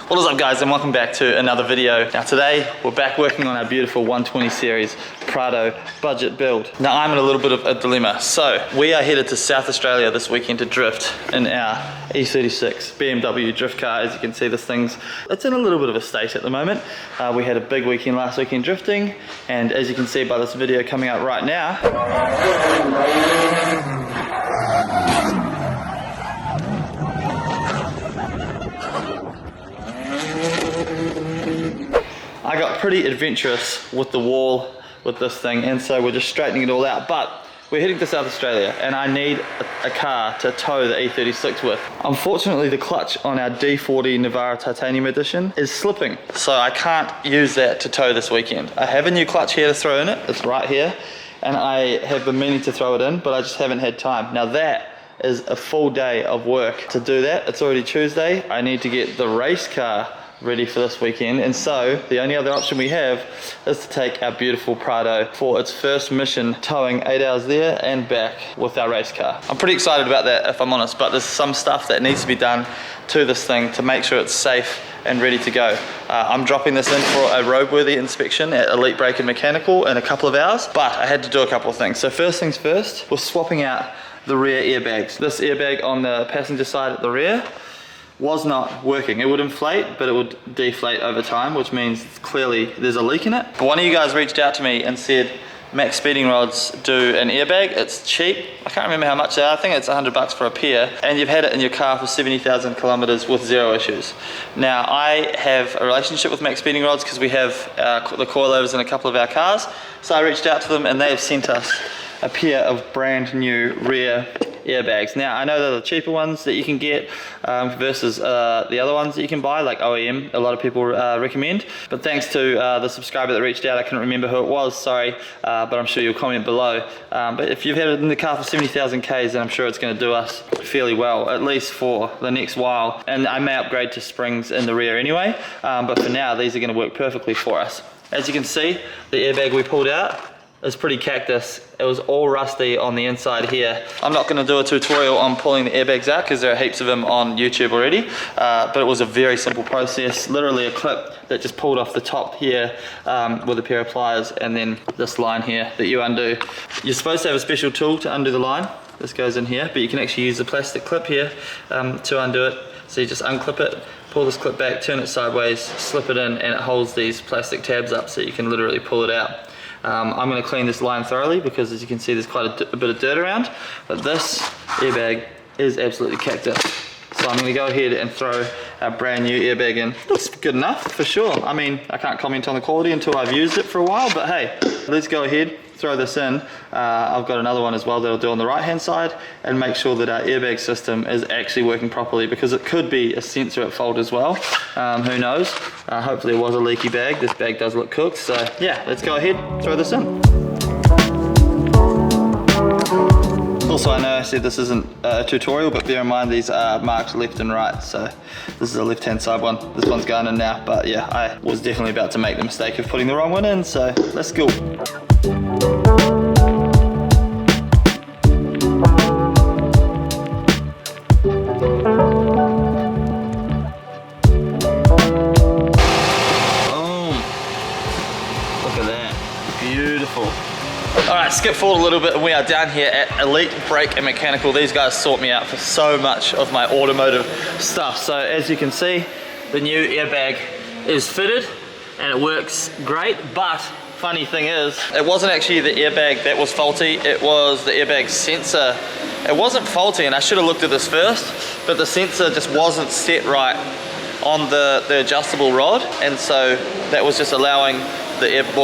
What is up guys, and welcome back to another video. Now today we're back working on our beautiful 120 series Prado budget build. Now I'm in a little bit of a dilemma. So we are headed to South Australia this weekend to drift in our E36 BMW drift car. As you can see, it's in a little bit of a state at the moment. We had a big weekend last weekend drifting, and as you can see by this video coming out right now, I got pretty adventurous with the wall with this thing, and so we're just straightening it all out. But we're heading to South Australia and I need a car to tow the E36 with. Unfortunately, the clutch on our D40 Navara Titanium Edition is slipping, so I can't use that to tow this weekend. I have a new clutch here to throw in it, it's right here, and I have been meaning to throw it in, but I just haven't had time. Now that is a full day of work to do that. It's already Tuesday. I need to get the race car ready for this weekend, and so the only other option we have is to take our beautiful Prado for its first mission, towing 8 hours there and back with our race car. I'm pretty excited about that, if I'm honest, but there's some stuff that needs to be done to this thing to make sure it's safe and ready to go. I'm dropping this in for a roadworthy inspection at Elite Brake and Mechanical in a couple of hours, but I had to do a couple of things. So first things first, we're swapping out the rear airbags. This airbag on the passenger side at the rear was not working. It would inflate, but it would deflate over time, which means clearly there's a leak in it. But one of you guys reached out to me and said, Max Speeding Rods do an airbag. It's cheap. I can't remember how much they are. I think it's $100 for a pair, and you've had it in your car for 70,000 kilometers with zero issues. Now, I have a relationship with Max Speeding Rods because we have the coilovers in a couple of our cars. So I reached out to them and they have sent us a pair of brand new rear airbags. Now I know they're the cheaper ones that you can get versus the other ones that you can buy, like OEM, a lot of people recommend. But thanks to the subscriber that reached out, I couldn't remember who it was, sorry, but I'm sure you'll comment below. But if you've had it in the car for 70,000 Ks, then I'm sure it's going to do us fairly well, at least for the next while. And I may upgrade to springs in the rear anyway, but for now these are going to work perfectly for us. As you can see, the airbag we pulled out is pretty cactus. It was all rusty on the inside here. I'm not going to do a tutorial on pulling the airbags out because there are heaps of them on YouTube already, but it was a very simple process. Literally a clip that just pulled off the top here with a pair of pliers, and then this line here that you undo. You're supposed to have a special tool to undo the line. This goes in here, but you can actually use the plastic clip here to undo it. So you just unclip it, pull this clip back, turn it sideways, slip it in, and it holds these plastic tabs up so you can literally pull it out. I'm going to clean this line thoroughly because, as you can see, there's quite a bit of dirt around, but this airbag is absolutely cactus. So I'm going to go ahead and throw our brand new airbag in. Looks good enough for sure. I mean, I can't comment on the quality until I've used it for a while, but hey, let's go ahead, throw this in. I've got another one as well that I'll do on the right hand side, and make sure that our airbag system is actually working properly, because it could be a sensor at fault as well. Who knows? Hopefully it was a leaky bag. This bag does look cooked, so yeah, let's go ahead, throw this in. Also, I know I said this isn't a tutorial, but bear in mind these are marked left and right, so this is a left hand side one. This one's going in now, but yeah, I was definitely about to make the mistake of putting the wrong one in, so let's go. Alright, skip forward a little bit and we are down here at Elite Brake and Mechanical. These guys sort me out for so much of my automotive stuff. So as you can see, the new airbag is fitted and it works great, but funny thing is, it wasn't actually the airbag that was faulty, it was the airbag sensor. It wasn't faulty, and I should have looked at this first, but the sensor just wasn't set right on the adjustable rod, and so that was just allowing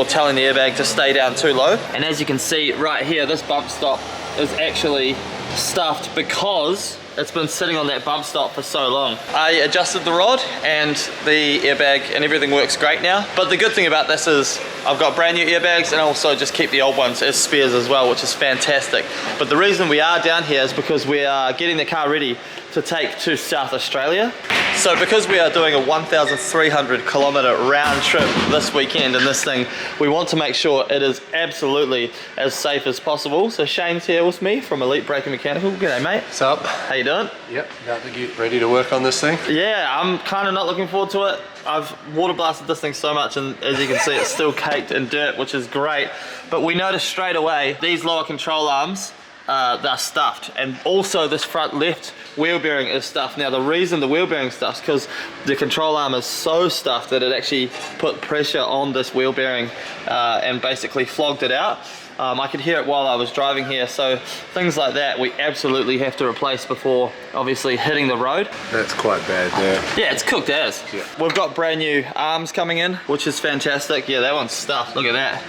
telling the airbag to stay down too low. And as you can see right here, this bump stop is actually stuffed because it's been sitting on that bump stop for so long. I adjusted the rod and the airbag and everything works great now. But the good thing about this is I've got brand new airbags, and also just keep the old ones as spares as well, which is fantastic. But the reason we are down here is because we are getting the car ready to take to South Australia. So because we are doing a 1,300 kilometer round trip this weekend in this thing, we want to make sure it is absolutely as safe as possible. So Shane's here with me from Elite Braking Mechanical. G'day mate. What's up? How you doing? Yep, about to get ready to work on this thing. Yeah, I'm kind of not looking forward to it. I've water blasted this thing so much, and as you can see it's still caked in dirt, which is great. But we noticed straight away these lower control arms, they're stuffed, and also this front left wheel bearing is stuffed. Now the reason the wheel bearing stuffed is because the control arm is so stuffed that it actually put pressure on this wheel bearing and basically flogged it out. I could hear it while I was driving here, so things like that we absolutely have to replace before obviously hitting the road. That's quite bad there. Yeah, it's cooked as. Yeah. We've got brand new arms coming in, which is fantastic. Yeah, that one's stuffed, look at that.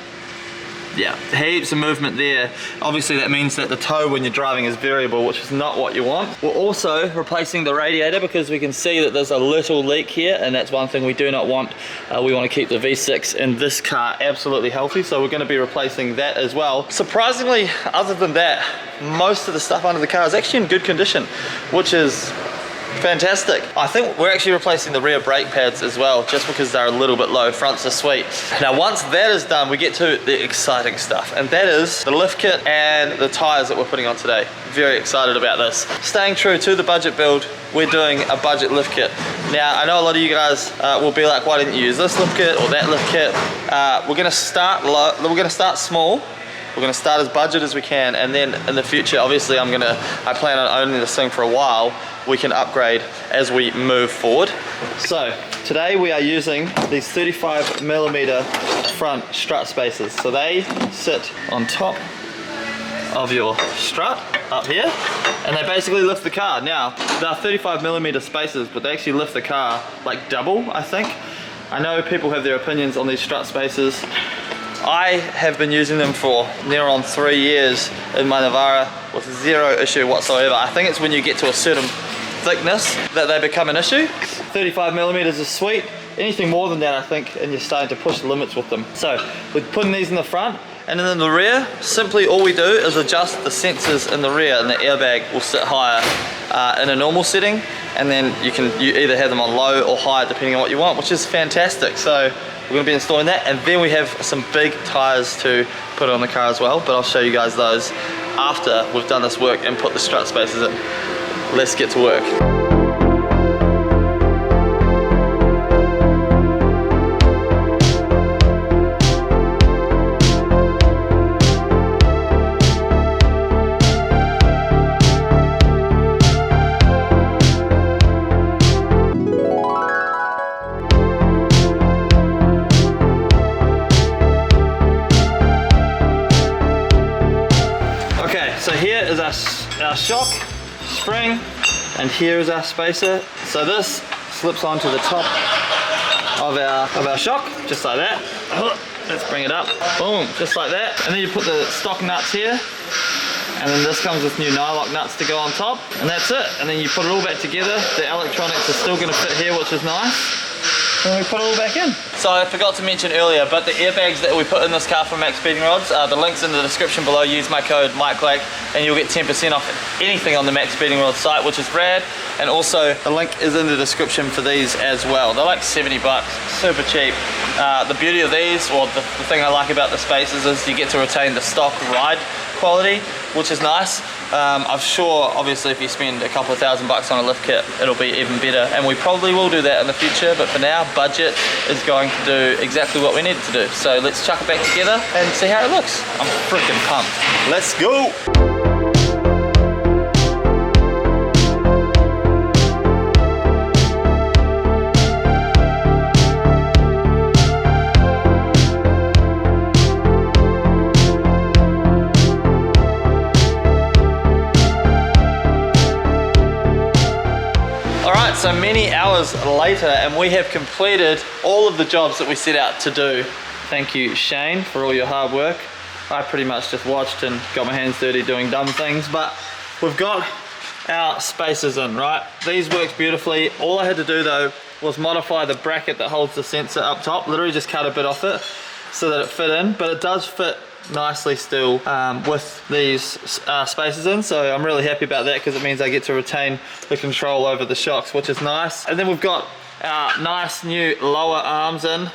Yeah, heaps of movement there. Obviously that means that the tow when you're driving is variable, which is not what you want. We're also replacing the radiator because we can see that there's a little leak here, and that's one thing we do not want. We want to keep the V6 in this car absolutely healthy, so we're going to be replacing that as well. Surprisingly, other than that, most of the stuff under the car is actually in good condition, which is fantastic. I think we're actually replacing the rear brake pads as well, just because they're a little bit low. Fronts are sweet. Now once that is done, we get to the exciting stuff, and that is the lift kit and the tyres that we're putting on today. Very excited about this. Staying true to the budget build, we're doing a budget lift kit. Now I know a lot of you guys will be like, why didn't you use this lift kit or that lift kit? We're going to start low. We're going to start small. We're going to start as budget as we can, and then in the future, obviously I plan on owning this thing for a while. We can upgrade as we move forward. So today we are using these 35mm front strut spacers. So they sit on top of your strut up here, and they basically lift the car. Now they're 35mm spacers, but they actually lift the car like double, I think. I know people have their opinions on these strut spacers. I have been using them for near on 3 years in my Navara with zero issue whatsoever. I think it's when you get to a certain thickness that they become an issue. 35mm is sweet. Anything more than that, I think, and you're starting to push the limits with them. So we're putting these in the front, and then in the rear, simply all we do is adjust the sensors in the rear, and the airbag will sit higher in a normal setting, and then you either have them on low or high depending on what you want, which is fantastic. So we're going to be installing that, and then we have some big tyres to put on the car as well, but I'll show you guys those after we've done this work and put the strut spacers in. Let's get to work. So here is our shock spring, and here is our spacer. So this slips onto the top of our shock, just like that. Let's bring it up. Boom, just like that. And then you put the stock nuts here, and then this comes with new nylock nuts to go on top, and that's it. And then you put it all back together. The electronics are still going to fit here, which is nice. And we put it all back in. So I forgot to mention earlier, but the airbags that we put in this car from Max Speeding Rods, the link's in the description below. Use my code MikeBlake and you'll get 10% off anything on the Max Speeding Rods site, which is rad. And also the link is in the description for these as well. They're like 70 bucks, super cheap. The beauty of these, or the thing I like about the spacers, is you get to retain the stock ride quality, which is nice. I'm sure obviously if you spend a couple of $1,000 on a lift kit, it'll be even better, and we probably will do that in the future, but for now budget is going to do exactly what we need it to do. So let's chuck it back together and see how it looks. I'm freaking pumped. Let's go. So many hours later, and we have completed all of the jobs that we set out to do. Thank you, Shane, for all your hard work. I pretty much just watched and got my hands dirty doing dumb things, but we've got our spacers in, right? These worked beautifully. All I had to do though was modify the bracket that holds the sensor up top. Literally just cut a bit off it so that it fit in, but it does fit nicely still with these spacers in, so I'm really happy about that because it means I get to retain the control over the shocks, which is nice. And then we've got our nice new lower arms in,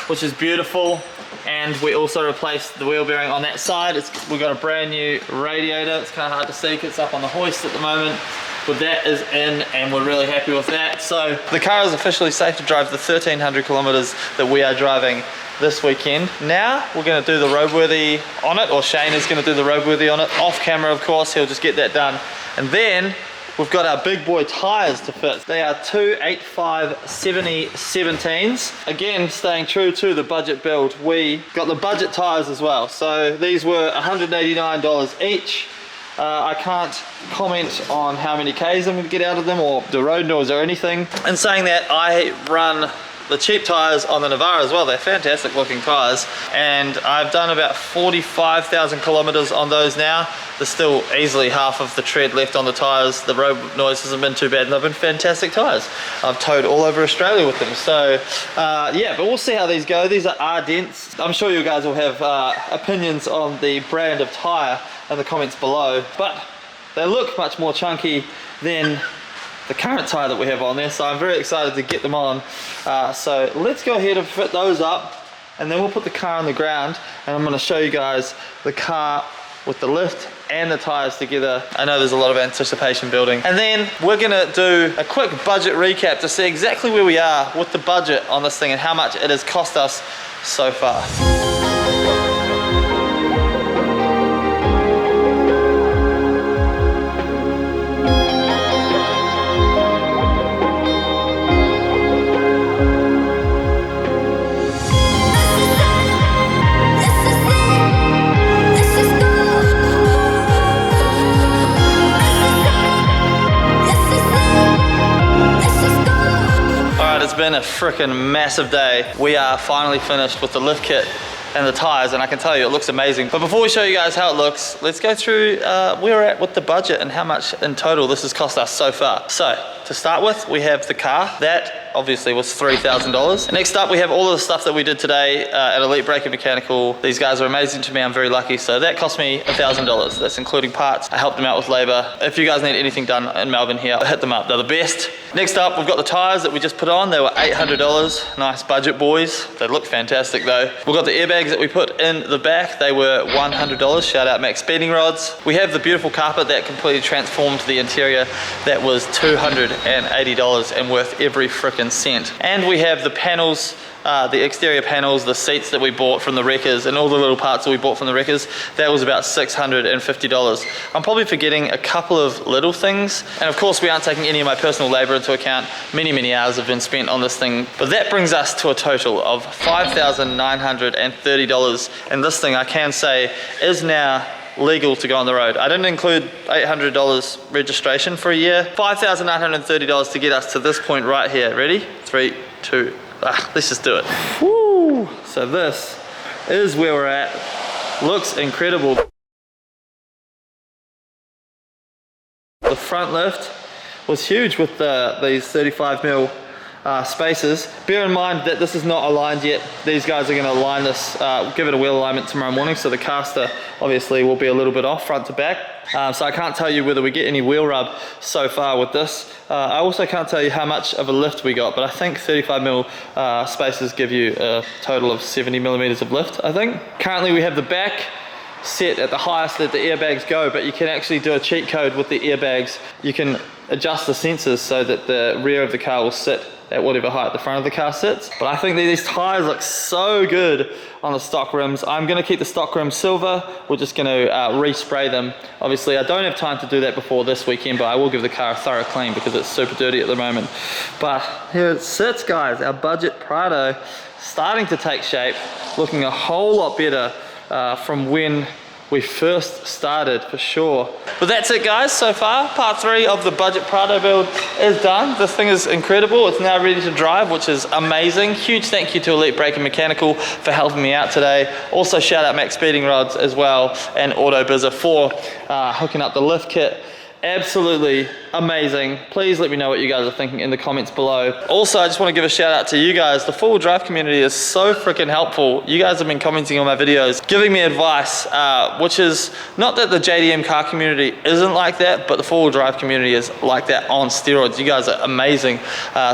which is beautiful. And we also replaced the wheel bearing on that side. We've got a brand new radiator. It's kind of hard to see because it's up on the hoist at the moment. But that is in, and we're really happy with that. So the car is officially safe to drive the 1,300 kilometers that we are driving this weekend. Now we're going to do the roadworthy on it, or Shane is going to do the roadworthy on it. Off camera, of course, he'll just get that done. And then we've got our big boy tyres to fit. They are 285/70 17s. Again, staying true to the budget build. We got the budget tyres as well. So these were $189 each. I can't comment on how many Ks I'm going to get out of them or the road noise or anything. And saying that, I run the cheap tyres on the Navara as well. They're fantastic looking tyres, and I've done about 45,000 kilometers on those now. There's still easily half of the tread left on the tyres. The road noise hasn't been too bad, and they've been fantastic tyres. I've towed all over Australia with them. So yeah, but we'll see how these go. These are Ardents. I'm sure you guys will have opinions on the brand of tyre in the comments below, but they look much more chunky than the current tyre that we have on there, so I'm very excited to get them on. So let's go ahead and fit those up, and then we'll put the car on the ground, and I'm going to show you guys the car with the lift and the tyres together. I know there's a lot of anticipation building. And then we're going to do a quick budget recap to see exactly where we are with the budget on this thing and how much it has cost us so far. It's been a freaking massive day. We are finally finished with the lift kit and the tyres, and I can tell you it looks amazing. But before we show you guys how it looks, let's go through where we're at with the budget and how much in total this has cost us so far. So to start with, we have the car. That obviously was $3,000. Next up, we have all of the stuff that we did today at Elite Brake and Mechanical. These guys are amazing to me. I'm very lucky. So that cost me $1,000. That's including parts. I helped them out with labor. If you guys need anything done in Melbourne here, hit them up. They're the best. Next up, we've got the tyres that we just put on. They were $800. Nice budget boys. They look fantastic though. We've got the airbags that we put in the back. They were $100. Shout out Max Speeding Rods. We have the beautiful carpet that completely transformed the interior. That was $280 and worth every frickin' cent. And we have the panels, the exterior panels, the seats that we bought from the wreckers, and all the little parts that we bought from the wreckers. That was about $650. I'm probably forgetting a couple of little things, and of course we aren't taking any of my personal labor into account. Many hours have been spent on this thing, but that brings us to a total of $5,930, and this thing, I can say, is now legal to go on the road. I didn't include $800 registration for a year. $5,930 to get us to this point right here. Ready? 3, 2, let's just do it. Woo! So this is where we're at. Looks incredible. The front lift was huge with these 35mm spacers. Bear in mind that this is not aligned yet. These guys are going to align this, give it a wheel alignment tomorrow morning, so the caster obviously will be a little bit off front to back. So I can't tell you whether we get any wheel rub so far with this. I also can't tell you how much of a lift we got, but I think 35mm spacers give you a total of 70mm of lift, I think. Currently we have the back set at the highest that the airbags go, but you can actually do a cheat code with the airbags. You can adjust the sensors so that the rear of the car will sit at whatever height the front of the car sits. But I think that these tyres look so good on the stock rims. I'm going to keep the stock rims silver. We're just going to respray them. Obviously I don't have time to do that before this weekend, but I will give the car a thorough clean because it's super dirty at the moment. But here it sits, guys. Our budget Prado starting to take shape, looking a whole lot better from when we first started, for sure. But that's it, guys, so far. Part 3 of the budget Prado build is done. This thing is incredible. It's now ready to drive, which is amazing. Huge thank you to Elite Brake and Mechanical for helping me out today. Also shout out Max Speeding Rods as well, and Auto Bizzer for hooking up the lift kit absolutely amazing. Please let me know what you guys are thinking in the comments below. Also, I just want to give a shout out to you guys. The four-wheel drive community is so freaking helpful. You guys have been commenting on my videos, giving me advice, which is not that the JDM car community isn't like that, but the four-wheel drive community is like that on steroids. You guys are amazing.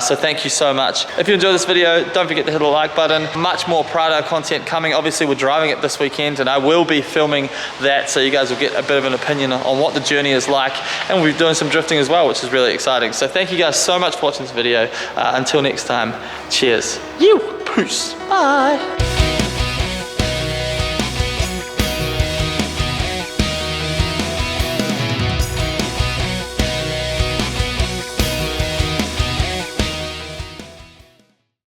So thank you so much. If you enjoyed this video, don't forget to hit the like button. Much more Prado content coming. Obviously, we're driving it this weekend, and I will be filming that, so you guys will get a bit of an opinion on what the journey is like. And we'll be doing some drifting as well, which is really exciting. So thank you guys so much for watching this video. Until next time, cheers. Peace. Bye.